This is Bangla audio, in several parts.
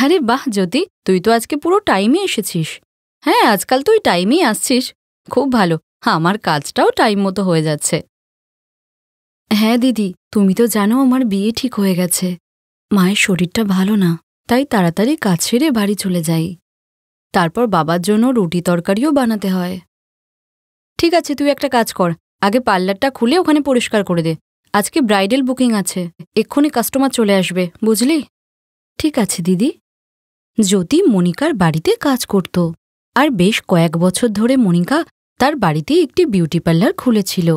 আরে বাহ জ্যোতি, তুই তো আজকে পুরো টাইমে এসেছিস। হ্যাঁ, আজকাল তুই টাইমেই আসছিস। খুব ভালো, আমার কাজটাও টাইম মতো হয়ে যাচ্ছে। হ্যাঁ দিদি, তুমি তো জানো আমার বিয়ে ঠিক হয়ে গেছে। মায়ের শরীরটা ভালো না, তাই তাড়াতাড়ি কাজ সেরে বাড়ি চলে যাই। তারপর বাবার জন্য রুটি তরকারিও বানাতে হয়। ঠিক আছে, তুই একটা কাজ কর, আগে পার্লারটা খুলে ওখানে পরিষ্কার করে দে। আজকে ব্রাইডাল বুকিং আছে, এক্ষুনি কাস্টমার চলে আসবে, বুঝলি? ঠিক আছে দিদি। জ্যোতি মনিকার বাড়িতে কাজ করত, আর বেশ কয়েক বছর ধরে মনিকা তার বাড়িতে একটি বিউটি পার্লার খুলেছিল।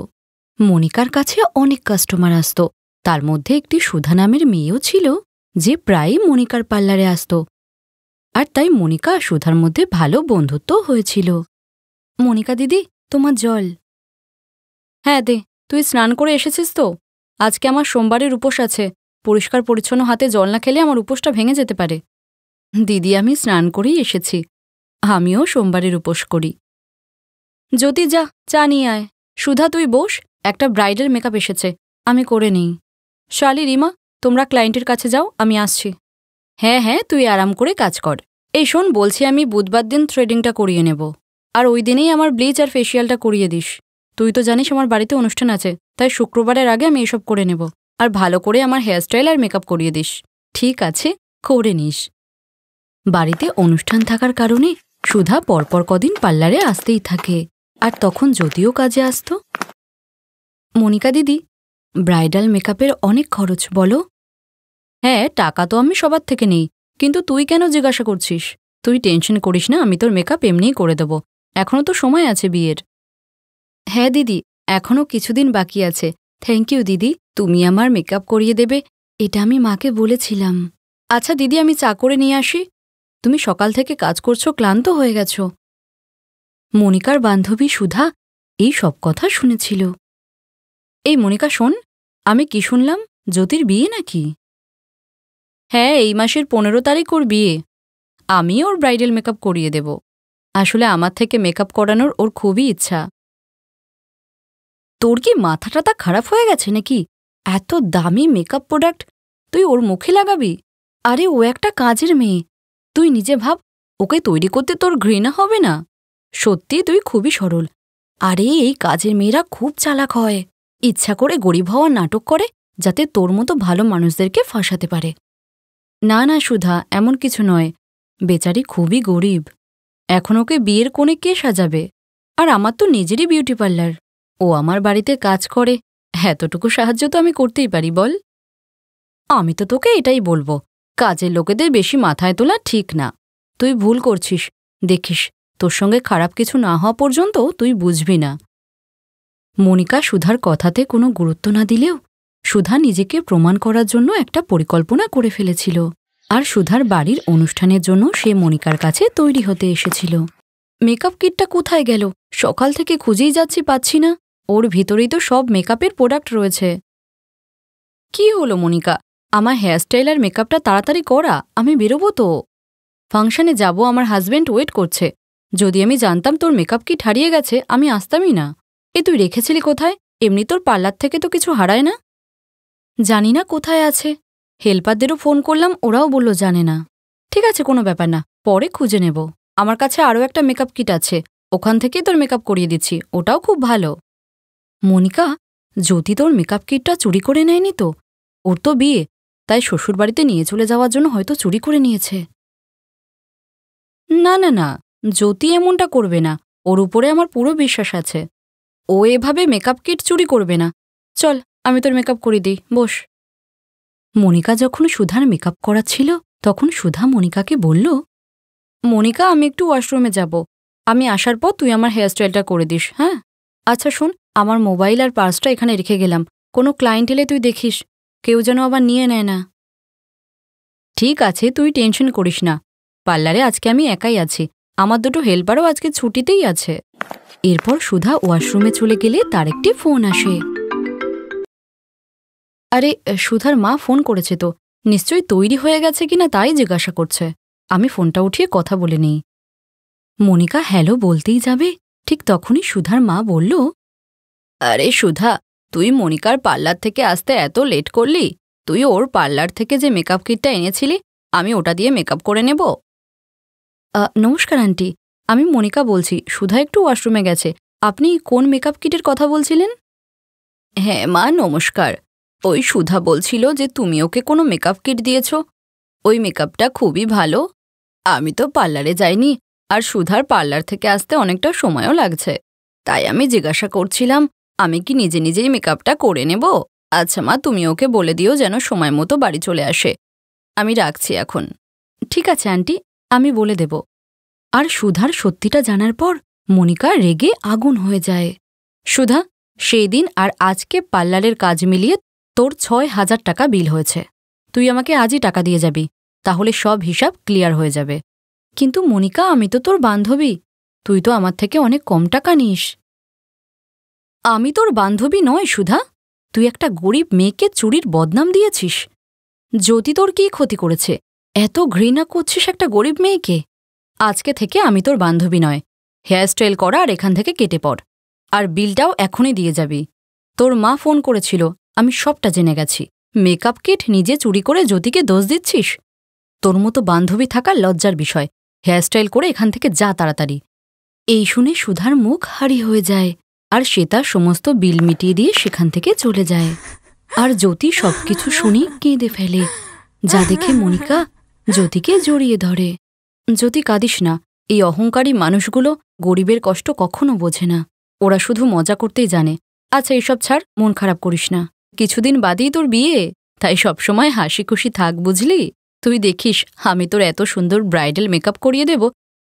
মনিকার কাছে অনেক কাস্টমার আসত, তার মধ্যে একটি সুধা নামের মেয়েও ছিল যে প্রায়ই মনিকার পার্লারে আসত, আর তাই মনিকা আর সুধার মধ্যে ভালো বন্ধুত্ব হয়েছিল। মনিকা দিদি, তোমার জল। হ্যাঁ দে। তুই স্নান করে এসেছিস তো? আজকে আমার সোমবারের উপোস আছে, পরিষ্কার পরিচ্ছন্ন হাতে জল না খেলে আমার উপোসটা ভেঙে যেতে পারে। দিদি, আমি স্নান করেই এসেছি, আমিও সোমবারের উপোস করি। জ্যোতি যা, চা নিয়ে আয়। সুধা তুই বস, একটা ব্রাইডাল মেকআপ এসেছে, আমি করে নিই। শালি, রিমা, তোমরা ক্লায়েন্টের কাছে যাও, আমি আসছি। হ্যাঁ হ্যাঁ, তুই আরাম করে কাজ কর। এই শোন, বলছি আমি বুধবার দিন থ্রেডিংটা করিয়ে নেব, আর ওই দিনেই আমার ব্লিচ আর ফেসিয়ালটা করিয়ে দিস। তুই তো জানিস আমার বাড়িতে অনুষ্ঠান আছে, তাই শুক্রবারের আগে আমি এসব করে নেব। আর ভালো করে আমার হেয়ারস্টাইল আর মেকআপ করিয়ে দিস। ঠিক আছে, করে নিস। বাড়িতে অনুষ্ঠান থাকার কারণে সুধা পরপর কদিন পার্লারে আসতেই থাকে, আর তখন জ্যোতিও কাজে আসত। মনিকা দিদি, ব্রাইডাল মেকআপের অনেক খরচ, বলো? হ্যাঁ, টাকা তো আমি সবার থেকে নেই, কিন্তু তুই কেন জিজ্ঞাসা করছিস? তুই টেনশন করিস না, আমি তোর মেকআপ এমনিই করে দেব, এখনও তো সময় আছে বিয়ের। হ্যাঁ দিদি, এখনও কিছুদিন বাকি আছে। থ্যাংক ইউ দিদি, তুমি আমার মেকআপ করিয়ে দেবে, এটা আমি মাকে বলেছিলাম। আচ্ছা দিদি, আমি চা করে নিয়ে আসি। তুমি সকাল থেকে কাজ করছো, ক্লান্ত হয়ে গেছ। মনিকার বান্ধবী সুধা এই সব কথা শুনেছিল। এই মনিকা শোন, আমি কি শুনলাম, জ্যোতির বিয়ে নাকি? হ্যাঁ, এই মাসের 15 তারিখ ওর বিয়ে। আমি ওর ব্রাইডাল মেকআপ করিয়ে দেব। আসলে আমার থেকে মেকআপ করানোর ওর খুবই ইচ্ছা। তোর কি মাথাটা খারাপ হয়ে গেছে নাকি? এত দামি মেকআপ প্রোডাক্ট তুই ওর মুখে লাগাবি? আরে ও একটা কাজের মেয়ে, তুই নিজে ভাব, ওকে তৈরি করতে তোর ঘৃণা হবে না? সত্যি তুই খুবই সরল। আরে এই কাজের মেয়েরা খুব চালাক হয়, ইচ্ছা করে গরিব হওয়ার নাটক করে যাতে তোর মতো ভালো মানুষদেরকে ফাঁসাতে পারে। না না সুধা, এমন কিছু নয়, বেচারি খুবই গরিব, এখন ওকে বিয়ের কোণে কে সাজাবে? আর আমার তো নিজেরই বিউটি পার্লার, ও আমার বাড়িতে কাজ করে, এতটুকু সাহায্য তো আমি করতেই পারি, বল? আমি তো তোকে এটাই বলবো, কাজের লোকেদের বেশি মাথায় তোলা ঠিক না। তুই ভুল করছিস, দেখিস তোর সঙ্গে খারাপ কিছু না হওয়া পর্যন্ত তুই বুঝবি না। মনিকা সুধার কথাতে কোনো গুরুত্ব না দিলেও সুধা নিজেকে প্রমাণ করার জন্য একটা পরিকল্পনা করে ফেলেছিল, আর সুধার বাড়ির অনুষ্ঠানের জন্য সে মনিকার কাছে তৈরি হতে এসেছিল। মেকআপ কিটটা কোথায় গেল? সকাল থেকে খুঁজেই যাচ্ছি, পাচ্ছি না। ওর ভিতরেই তো সব মেকআপের প্রোডাক্ট রয়েছে। কি হলো মনিকা, আমার হেয়ারস্টাইল আর মেকআপটা তাড়াতাড়ি করা, আমি বেরোবো তো। ফাংশনে যাব, আমার হাজব্যান্ড ওয়েট করছে। যদি আমি জানতাম তোর মেকআপ কিট হারিয়ে গেছে, আমি আসতামই না। এ তুই রেখেছিলি কোথায়? এমনি তোর পার্লার থেকে তো কিছু হারায় না। জানি না কোথায় আছে, হেল্পারদেরও ফোন করলাম, ওরাও বলল জানে না। ঠিক আছে, কোনো ব্যাপার না, পরে খুঁজে নেব। আমার কাছে আরও একটা মেকআপ কিট আছে, ওখান থেকেই তোর মেকআপ করিয়ে দিচ্ছি, ওটাও খুব ভালো। মনিকা, জ্যোতি তোর মেকআপ কিটটা চুরি করে নেয়নি তো? ওর তো বিয়ে, তাই শ্বশুরবাড়িতে নিয়ে চলে যাওয়ার জন্য হয়তো চুরি করে নিয়েছে। না না না, জ্যোতি এমনটা করবে না, ওর উপরে আমার পুরো বিশ্বাস আছে। ও এভাবে মেকআপ কিট চুরি করবে না। চল, আমি তোর মেকআপ করে দিই, বস। মনিকা যখন সুধার মেকআপ করাচ্ছিল তখন সুধা মনিকাকে বলল, মনিকা, আমি একটু ওয়াশরুমে যাব, আমি আসার পর তুই আমার হেয়ারস্টাইলটা করে দিস। হ্যাঁ আচ্ছা শোন, আমার মোবাইল আর পার্সটা এখানে রেখে গেলাম, কোনো ক্লায়েন্ট এলে তুই দেখিস, কেউ যেন আবার নিয়ে নেয় না। ঠিক আছে, তুই টেনশন করিস না, পার্লারে আজকে আমি একাই আছি, আমার দুটো হেল্পারও আজকে ছুটিতেই আছে। এরপর সুধা ওয়াশরুমে চলে গেলে তার একটি ফোন আসে। আরে সুধার মা ফোন করেছে তো, নিশ্চয়ই তৈরি হয়ে গেছে কিনা তাই জিজ্ঞাসা করছে। আমি ফোনটা উঠিয়ে কথা বলে নিই। মনিকা হ্যালো বলতেই যাবে, ঠিক তখনই সুধার মা বলল, আরে সুধা, তুই মনিকার পার্লার থেকে আসতে এত লেট করলি? তুই ওর পার্লার থেকে যে মেকআপ কিটটা এনেছিলি আমি ওটা দিয়ে মেকআপ করে নেব। নমস্কার আন্টি, আমি মনিকা বলছি। সুধা একটু ওয়াশরুমে গেছে। আপনি কোন মেকআপ কিটের কথা বলছিলেন? হ্যাঁ মা, নমস্কার। ওই সুধা বলছিল যে তুমি ওকে কোনো মেকআপ কিট দিয়েছ। ওই মেকআপটা খুবই ভালো। আমি তো পার্লারে যাইনি, আর সুধার পার্লার থেকে আসতে অনেকটা সময়ও লাগছে। তাই আমি জিজ্ঞাসা করছিলাম আমি কি নিজে নিজেই মেকআপটা করে নেব। আচ্ছা মা, তুমি ওকে বলে দিও যেন সময় মতো বাড়ি চলে আসে। আমি রাখছি এখন। ঠিক আছে আন্টি, আমি বলে দেব। আর সুধার সত্যিটা জানার পর মনিকা রেগে আগুন হয়ে যায়। সুধা, সেই দিন আর আজকে পার্লারের কাজ মিলিয়ে তোর ৬,০০০ টাকা বিল হয়েছে। তুই আমাকে আজই টাকা দিয়ে যাবি, তাহলে সব হিসাব ক্লিয়ার হয়ে যাবে। কিন্তু মনিকা, আমি তো তোর বান্ধবী, তুই তো আমার থেকে অনেক কম টাকা নিস। আমি তোর বান্ধবী নয় সুধা, তুই একটা গরিব মেয়েকে চুরির বদনাম দিয়েছিস। জ্যোতি তোর কী ক্ষতি করেছে? এত ঘৃণা করছিস একটা গরিব মেয়েকে। আজকে থেকে আমি তোর বান্ধবী নয়। হেয়ার স্টাইল করা আর এখান থেকে কেটে পড়। আর বিলটাও এখনই দিয়ে যাবি। তোর মা ফোন করেছিল, আমি সবটা জেনে গেছি। মেকআপ কিট নিজে চুরি করে জ্যোতিকে দোষ দিচ্ছিস। তোর মতো বান্ধবী থাকা লজ্জার বিষয়। হেয়ার স্টাইল করে এখান থেকে যা তাড়াতাড়ি। এই শুনে সুধার মুখ হারি হয়ে যায়, আর সে তার সমস্ত বিল মিটিয়ে দিয়ে সেখান থেকে চলে যায়। আর জ্যোতি সবকিছু শুনি কেঁদে ফেলে, যা দেখে মনিকা জ্যোতিকে জড়িয়ে ধরে। জ্যোতি, কাঁদিস না। এই অহংকারী মানুষগুলো গরিবের কষ্ট কখনো বোঝে না। ওরা শুধু মজা করতেই জানে। আচ্ছা এসব ছাড়, মন খারাপ করিস না। কিছুদিন বাদেই তোর বিয়ে, তাই সবসময় হাসি খুশি থাক, বুঝলি? তুই দেখিস আমি তোর এত সুন্দর ব্রাইডাল মেকআপ করিয়ে দেব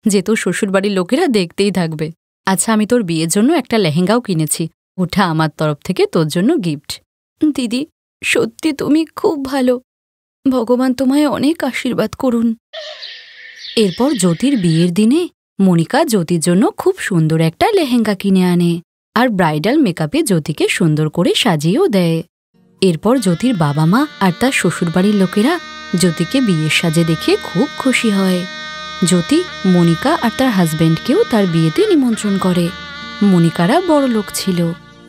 যে তোর শ্বশুরবাড়ির লোকেরা দেখতেই থাকবে। আচ্ছা, আমি তোর বিয়ের জন্য একটা লেহেঙ্গাও কিনেছি, ওটা আমার তরফ থেকে তোর জন্য গিফট। দিদি, সত্যি তুমি খুব ভালো। ভগবান তোমায় অনেক আশীর্বাদ করুন। এরপর জ্যোতির বিয়ের দিনে মনিকা জ্যোতির জন্য খুব সুন্দর একটা লেহেঙ্গা কিনে আনে, আর ব্রাইডাল মেকআপে জ্যোতিকে সুন্দর করে সাজিয়েও দেয়। এরপর জ্যোতির বাবা মা আর তার শ্বশুরবাড়ির লোকেরা জ্যোতিকে বিয়ের সাজে দেখে খুব খুশি হয়। জ্যোতি মনিকা আর তার হাজব্যান্ডকেও তার বিয়েতে নিমন্ত্রণ করে। মনিকারা বড় লোক ছিল,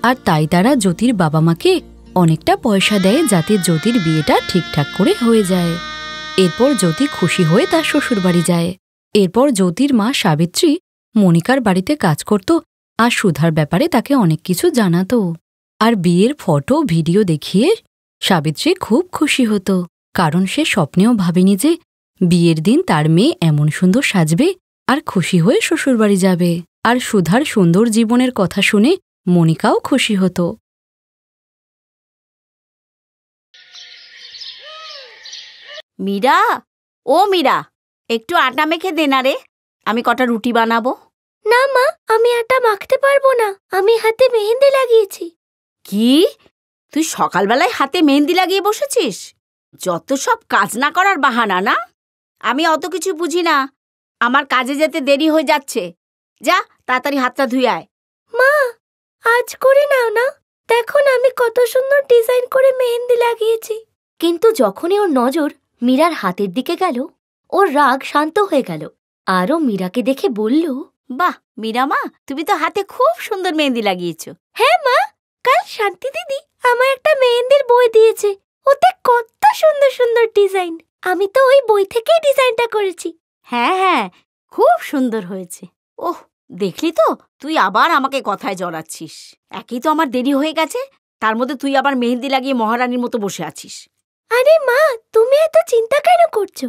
আর তাই তারা জ্যোতির বাবা মাকে অনেকটা পয়সা দেয় যাতে জ্যোতির বিয়েটা ঠিকঠাক করে হয়ে যায়। এরপর জ্যোতি খুশি হয়ে তার শ্বশুরবাড়ি যায়। এরপর জ্যোতির মা সাবিত্রী মনিকার বাড়িতে কাজ করত, আর সুধার ব্যাপারে তাকে অনেক কিছু জানাত। আর বিয়ের ফটো ভিডিও দেখিয়ে সাবিত্রী খুব খুশি হতো, কারণ সে স্বপ্নেও ভাবেনি যে বিয়ের দিন তার মেয়ে এমন সুন্দর সাজবে আর খুশি হয়ে শ্বশুরবাড়ি যাবে। আর সুধার সুন্দর জীবনের কথা শুনে মনিকাও খুশি হতো। মীরা, ও মীরা, একটু আটা মেখে দে না রে, আমি কটা রুটি বানাবো। না মা, আমি আটা মাখতে পারবো না, আমি হাতে মেহেন্দি লাগিয়েছি। কি? তুই সকালবেলায় হাতে মেহেন্দি লাগিয়ে বসেছিস? যত সব কাজ না করার বাহানা না। আমি অত কিছু বুঝি না, আমার কাজে যেতে দেরি হয়ে যাচ্ছে। যা তাড়াতাড়ি হাতটা ধুয়ে আয়। মা, আজ করে নাও না, দেখো না আমি কত সুন্দর ডিজাইন করে মেহেন্দি লাগিয়েছি। কিন্তু যখনই ওর নজর মীরার হাতের দিকে গেল, ওর রাগ শান্ত হয়ে গেল, আর ও মীরাকে দেখে বলল, বাহ মীরা মা, তুমি তো হাতে খুব সুন্দর মেহেন্দি লাগিয়েছো। হ্যাঁ মা, কাল শান্তি দিদি আমায় একটা মেহেন্দির বই দিয়েছে, ওতে কত সুন্দর সুন্দর ডিজাইন। আমি তো ওই বই থেকেই ডিজাইনটা করেছি। হ্যাঁ হ্যাঁ, খুব সুন্দর হয়েছে। ওহ, দেখলি তো, তুই আবার আমাকে কথায় জড়াচ্ছিস। একই তো আমার দেরি হয়ে গেছে, তার মধ্যে তুই আবার মেহেন্দি লাগিয়ে মহারানীর মতো বসে আছিস। আরে মা, তুমি এত চিন্তা কেন করছো?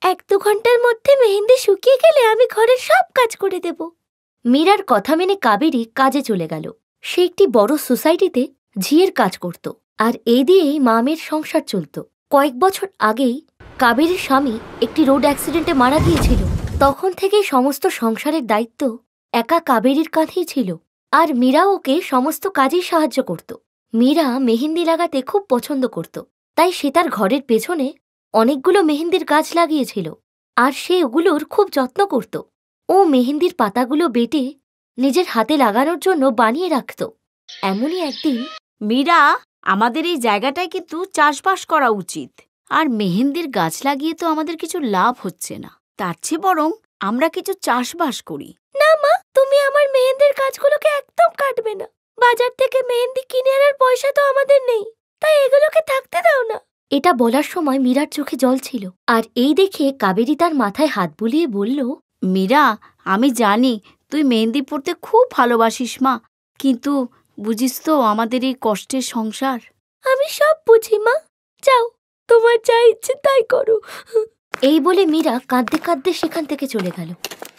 1-2 ঘন্টার মধ্যে মেহেন্দি শুকিয়ে গেলে আমি ঘরের সব কাজ করে দেব। মীরার কথা মেনে কাবেরী কাজে চলে গেল। সে একটি বড় সোসাইটিতে ঝিয়ের কাজ করত, আর এই দিয়েই মামের সংসার চলত। কয়েক বছর আগেই কাবেরীর স্বামী একটি রোড অ্যাক্সিডেন্টে মারা গিয়েছিল। তখন থেকেই সমস্ত সংসারের দায়িত্ব একা কাবেরীর কাঁধেই ছিল, আর মীরা ওকে সমস্ত কাজেই সাহায্য করত। মীরা মেহেন্দি লাগাতে খুব পছন্দ করত, তাই সে তার ঘরের পেছনে অনেকগুলো মেহেন্দির গাছ লাগিয়েছিল, আর সে ওগুলোর খুব যত্ন করত। ও মেহেন্দির পাতাগুলো বেটে নিজের হাতে লাগানোর জন্য বানিয়ে রাখত। এমনই একদিন, মীরা, আমাদের এই জায়গাটায় কিন্তু চাষবাস করা উচিত। আর মেহেন্দির গাছ লাগিয়ে তো আমাদের কিছু লাভ হচ্ছে না, তার চেয়ে বরং আমরা কিছু চাষবাস করি। না মা, তুমি আমার মেহেন্দির গাছগুলোকে একদম কাটবে না। বাজার থেকে মেহেন্দি কিনে আনার পয়সা তো আমাদের নেই, তাই এগুলোকে থাকতে দাও না। এটা বলার সময় মীরার চোখে জল ছিল, আর এই দেখে কাবেরী তার মাথায় হাত বুলিয়ে বলল, মীরা, আমি জানি তুই মেহেন্দি পড়তে খুব ভালোবাসিস মা, কিন্তু বুঝিস তো আমাদের এই কষ্টের সংসার। আমি সব বুঝি মা, যাও তোমার যা ইচ্ছে তাই করো। এই বলে মীরা কাঁদতে কাঁদতে সেখান থেকে চলে গেল।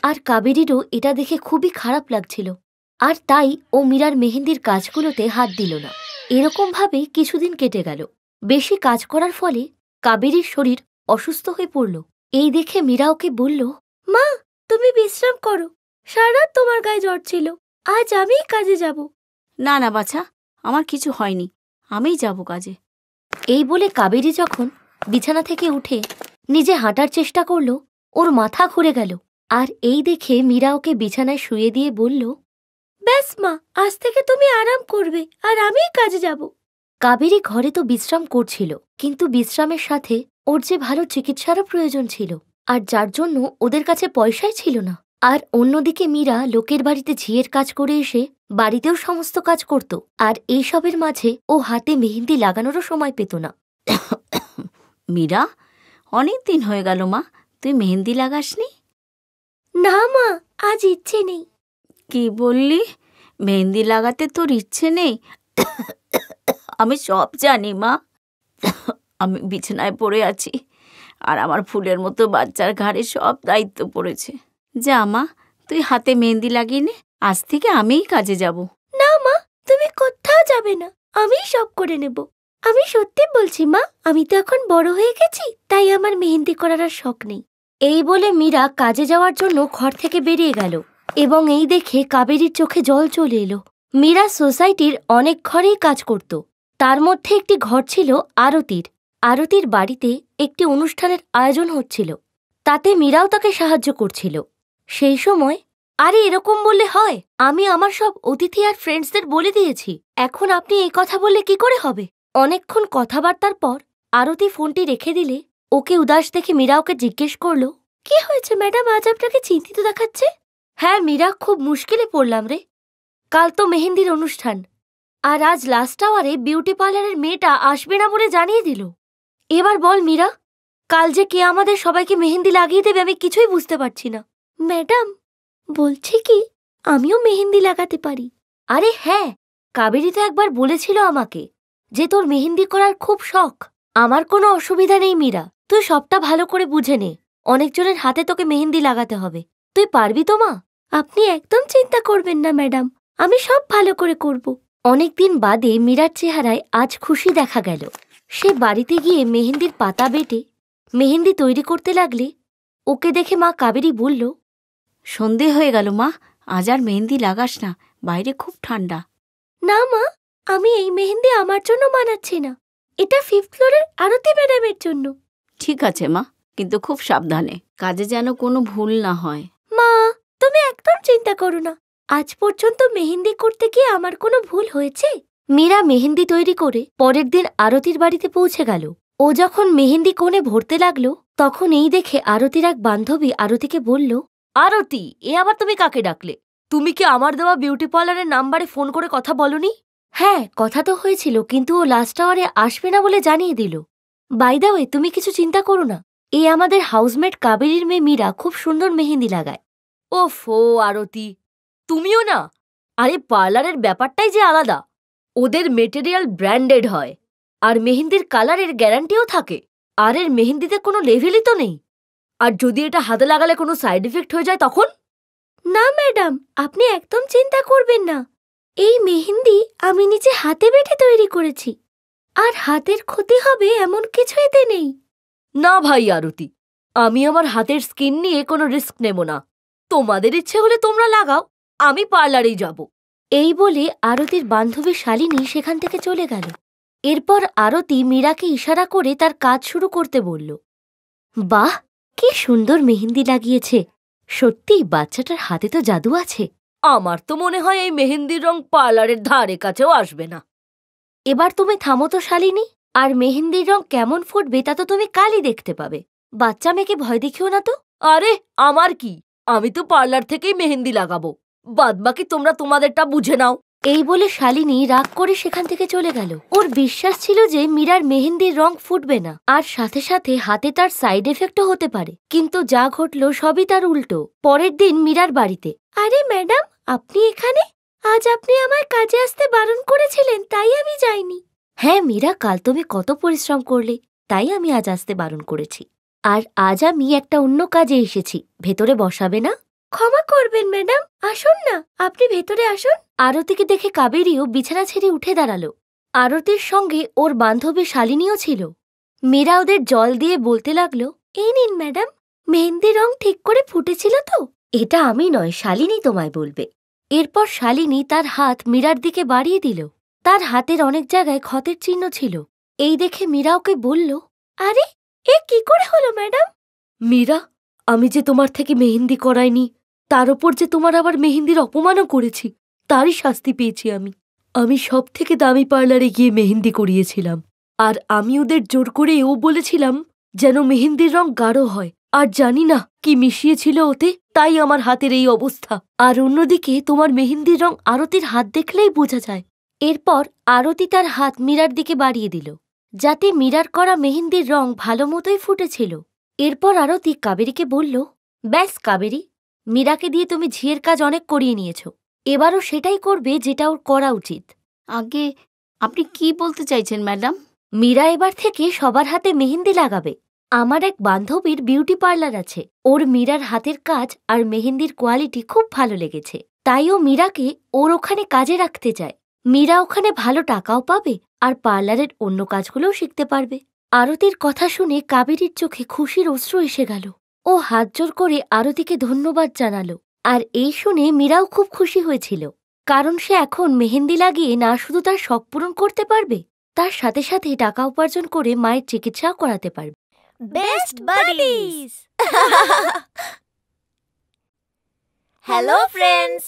আর কাবেরীরও এটা দেখে খুবই খারাপ লাগছিল, আর তাই ও মীরার মেহেন্দির কাজগুলোতে হাত দিল না। এরকম ভাবে কিছুদিন কেটে গেল। বেশি কাজ করার ফলে কাবেরীর শরীর অসুস্থ হয়ে পড়ল। এই দেখে মীরা ওকে বলল, মা তুমি বিশ্রাম করো, সারা তোমার গায়ে জ্বর ছিল, আজ আমিই কাজে যাব। না না বাছা, আমার কিছু হয়নি, আমিই যাব কাজে। এই বলে কাবেরী যখন বিছানা থেকে উঠে নিজে হাঁটার চেষ্টা করল, ওর মাথা ঘুরে গেল। আর এই দেখে মীরা ওকে বিছানায় শুয়ে দিয়ে বলল, ব্যাস মা, আজ থেকে তুমি আরাম করবে আর আমিই কাজে যাব। কাবেরী ঘরে তো বিশ্রাম করছিল, কিন্তু বিশ্রামের সাথে ওর যে ভালো চিকিৎসারও প্রয়োজন ছিল, আর যার জন্য ওদের কাছে পয়সাই ছিল না। আর অন্যদিকে মীরা লোকের বাড়িতে ঝিয়ের কাজ করে এসে বাড়িতেও সমস্ত কাজ করত, আর এইসবের মাঝে ও হাতে মেহেন্দি লাগানোরও সময় পেত না। মীরা, অনেক দিন হয়ে গেল মা, তুই মেহেন্দি লাগাসনি? না মা, আজ ইচ্ছে নেই। কি বললি? মেহেন্দি লাগাতে তোর ইচ্ছে নেই? আমি সব জানি মা, আমি বিছানায় পড়ে আছি, আর আমার ফুলের মতো বাচ্চার ঘাড়ে সব দায়িত্ব পড়েছে। যা মা, তুই হাতে মেহেন্দি লাগিয়ে নে, আজ থেকে আমিই কাজে যাব। না মা, তুমি কোথাও যাবে না, আমিই সব করে নেব। আমি সত্যি বলছি মা, আমি তো এখন বড় হয়ে গেছি, তাই আমার মেহেন্দি করার আর শখ নেই। এই বলে মীরা কাজে যাওয়ার জন্য ঘর থেকে বেরিয়ে গেল, এবং এই দেখে কাবেরীর চোখে জল চলে এলো। মীরা সোসাইটির অনেক ঘরেই কাজ করত, তার মধ্যে একটি ঘর ছিল আরতির। আরতির বাড়িতে একটি অনুষ্ঠানের আয়োজন হচ্ছিল, তাতে মীরাও তাকে সাহায্য করছিল। সেই সময়, আরে এরকম বললে হয়, আমি আমার সব অতিথি আর ফ্রেন্ডসদের বলে দিয়েছি, এখন আপনি এই কথা বললে কি করে হবে? অনেকক্ষণ কথাবার্তার পর আরতি ফোনটি রেখে দিলে ওকে উদাস দেখে মীরা ওকে জিজ্ঞেস করল, কি হয়েছে ম্যাডাম, আজ আপনাকে চিন্তিত দেখাচ্ছে? হ্যাঁ মীরা, খুব মুশকিলে পড়লাম রে। কাল তো মেহেন্দির অনুষ্ঠান, আর আজ লাস্ট আওয়ারে বিউটি পার্লারের মেয়েটা আসবে না বলে জানিয়ে দিল। এবার বল মীরা, কাল যে কে আমাদের সবাইকে মেহেন্দি লাগিয়ে দেবে আমি কিছুই বুঝতে পারছি না। ম্যাডাম বলছি কি, আমিও মেহেন্দি লাগাতে পারি। আরে হ্যাঁ, কাবেরী তো একবার বলেছিল আমাকে যে তোর মেহেন্দি করার খুব শখ। আমার কোনো অসুবিধা নেই মীরা, তুই সবটা ভালো করে বুঝে নে, অনেকজনের হাতে তোকে মেহেন্দি লাগাতে হবে। তুই পারবি তো মা? আপনি একদম চিন্তা করবেন না ম্যাডাম, আমি সব ভালো করে করব। অনেকদিন বাদে মীরার চেহারায় আজ খুশি দেখা গেল। সে বাড়িতে গিয়ে মেহেন্দির পাতা বেটে মেহেন্দি তৈরি করতে লাগলে ওকে দেখে মা কাবেরী বলল, সন্ধে হয়ে গেল মা, আজ আর মেহেন্দি লাগাস না, বাইরে খুব ঠান্ডা। না মা, আমি এই মেহেন্দি আমার জন্য বানাচ্ছি না, এটা 5th ফ্লোরের আরতি ম্যাডামের জন্য। ঠিক আছে মা, কিন্তু খুব সাবধানে, কাজে যেন কোনো ভুল না হয়। মা তুমি একদম চিন্তা করো না, আজ পর্যন্ত মেহেন্দি করতে গিয়ে আমার কোনো ভুল হয়েছে? মীরা মেহেন্দি তৈরি করে পরের দিন আরতির বাড়িতে পৌঁছে গেল। ও যখন মেহেন্দি কোণে ভরতে লাগলো, তখন এই দেখে আরতির এক বান্ধবী আরতিকে বলল, আরতি, এ আবার তুমি কাকে ডাকলে? তুমি কি আমার দেওয়া বিউটি পার্লারের নাম্বারে ফোন করে কথা বলনি? হ্যাঁ, কথা তো হয়েছিল, কিন্তু ও লাস্ট আওয়ারে আসবে না বলে জানিয়ে দিল। বাই দ্য ওয়ে, তুমি কিছু চিন্তা করো না, এই আমাদের হাউসমেট কাবেরীর মেয়ে মীরা খুব সুন্দর মেহেন্দি লাগায়। ওফো আরতি, তুমিও না? আরে পার্লারের ব্যাপারটাই যে আলাদা, ওদের মেটেরিয়াল ব্র্যান্ডেড হয়, আর মেহেন্দির কালারের গ্যারান্টিও থাকে, আর এর মেহেন্দিতে কোনো লেভেলই তো নেই। আর যদি এটা হাতে লাগালে কোনো সাইড এফেক্ট হয়ে যায় তখন? না ম্যাডাম, আপনি একদম চিন্তা করবেন না, এই মেহেন্দি আমি নিজে হাতে বেটে তৈরি করেছি, আর হাতের ক্ষতি হবে এমন কিছুই এতে নেই। না ভাই আরতি, আমি আমার হাতের স্কিন নিয়ে কোনো রিস্ক নেব না, তোমাদের ইচ্ছে হলে তোমরা লাগাও, আমি পার্লারেই যাব। এই বলে আরতির বান্ধবী শালিনী সেখান থেকে চলে গেল। এরপর আরতি মীরাকে ইশারা করে তার কাজ শুরু করতে বলল। বাহ, কি সুন্দর মেহেন্দি লাগিয়েছে, সত্যি বাচ্চাটার হাতে তো জাদু আছে। আমার তো মনে হয় এই মেহেন্দির রং পার্লারের ধারে কাছেও আসবে না। এবার তুমি থামো তো শালিনী, আর মেহেন্দির রং কেমন ফুটবে তা তো তুমি কালই দেখতে পাবে, বাচ্চা মেয়েকে ভয় দেখিও না তো। আরে আমার কি, আমি তো পার্লার থেকেই মেহেন্দি লাগাবো, বাদবাকি তোমরা তোমাদেরটা বুঝে নাও। এই বলে শালিনী রাগ করে সেখান থেকে চলে গেল। ওর বিশ্বাস ছিল যে মীরার মেহেন্দির রং ফুটবে না, আর সাথে সাথে হাতে তার সাইড এফেক্টও হতে পারে। কিন্তু যা ঘটল সবই তার উল্টো। পরের দিন মীরার বাড়িতে। আরে ম্যাডাম, আপনি এখানে? আজ আপনি আমার কাজে আসতে বারণ করেছিলেন, তাই আমি যাইনি। হ্যাঁ মীরা, কাল তুমি কত পরিশ্রম করলে, তাই আমি আজ আসতে বারণ করেছি। আর আজ আমি একটা অন্য কাজে এসেছি, ভেতরে বসাবে না? ক্ষমা করবেন ম্যাডাম, আসুন না, আপনি ভেতরে আসুন। আরতিকে দেখে কাবেরীও বিছানা ছেড়ে উঠে দাঁড়ালো। আরতির সঙ্গে ওর বান্ধবী শালিনীও ছিল। মীরা ওদের জল দিয়ে বলতে লাগলো, এই নিন ম্যাডাম, মেহেন্দির রং ঠিক করে ফুটেছিল তো? এটা আমি নয়, শালিনী তোমায় বলবে। এরপর শালিনী তার হাত মীরার দিকে বাড়িয়ে দিল। তার হাতের অনেক জায়গায় ক্ষতের চিহ্ন ছিল। এই দেখে মীরা ওকে বলল, আরে এ কি করে হলো ম্যাডাম? মীরা, আমি যে তোমার থেকে মেহেন্দি করাইনি, তার ওপর যে তোমার আবার মেহেন্দির অপমানও করেছি, তারই শাস্তি পেয়েছি আমি সব থেকে দামি পার্লারে গিয়ে মেহেন্দি করিয়েছিলাম। আর আমি ওদের জোর করে এও বলেছিলাম যেন মেহেন্দির রং গাঢ় হয়। আর জানি না কি মিশিয়েছিল ওতে, তাই আমার হাতের এই অবস্থা। আর অন্যদিকে তোমার মেহেন্দির রং আরতির হাত দেখলেই বোঝা যায়। এরপর আরতি তার হাত মীরার দিকে বাড়িয়ে দিল, যাতে মীরার করা মেহেন্দির রং ভালো মতোই ফুটেছিল। এরপর আরতি কাবেরীকে বলল, ব্যাস কাবেরী, মীরাকে দিয়ে তুমি ঝিয়ের কাজ অনেক করিয়ে নিয়েছ, এবারও সেটাই করবে যেটা ওর করা উচিত। আগে আপনি কি বলতে চাইছেন ম্যাডাম? মীরা এবার থেকে সবার হাতে মেহেন্দি লাগাবে। আমার এক বান্ধবীর বিউটি পার্লার আছে, ওর মীরার হাতের কাজ আর মেহেন্দির কোয়ালিটি খুব ভালো লেগেছে, তাই ও মীরাকে ওর ওখানে কাজে রাখতে চায়। মীরা ওখানে ভালো টাকাও পাবে আর পার্লারের অন্য কাজগুলোও শিখতে পারবে। আরতির কথা শুনে কাবেরীর চোখে খুশির অশ্রু এসে গেল। ও হাত জোর করে আরতিকে ধন্যবাদ জানালো। আর এই শুনে মীরাও খুব খুশি হয়েছিল, কারণ সে এখন মেহেন্দি লাগিয়ে না শুধু তার শখ পূরণ করতে পারবে, তার সাথে সাথে টাকা উপার্জন করে মায়ের চিকিৎসাও করাতে পারবে। Best buddies. হ্যালো ফ্রেন্ডস,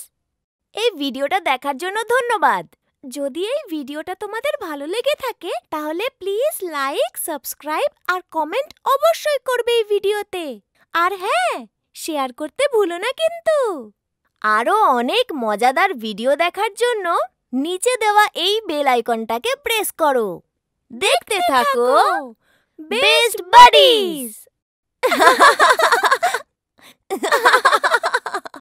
এই ভিডিওটা দেখার জন্য ধন্যবাদ। যদি এই ভিডিওটা তোমাদের ভালো লেগে থাকে তাহলে প্লিজ লাইক, সাবস্ক্রাইব আর কমেন্ট অবশ্যই করবে এই ভিডিওতে। আর হ্যাঁ, শেয়ার করতে ভুলো না কিন্তু। আরো অনেক মজাদার ভিডিও দেখার জন্য নিচে দেওয়া এই বেল আইকনটাকে প্রেস করো। দেখতে থাকো বেস্ট বাডিজ।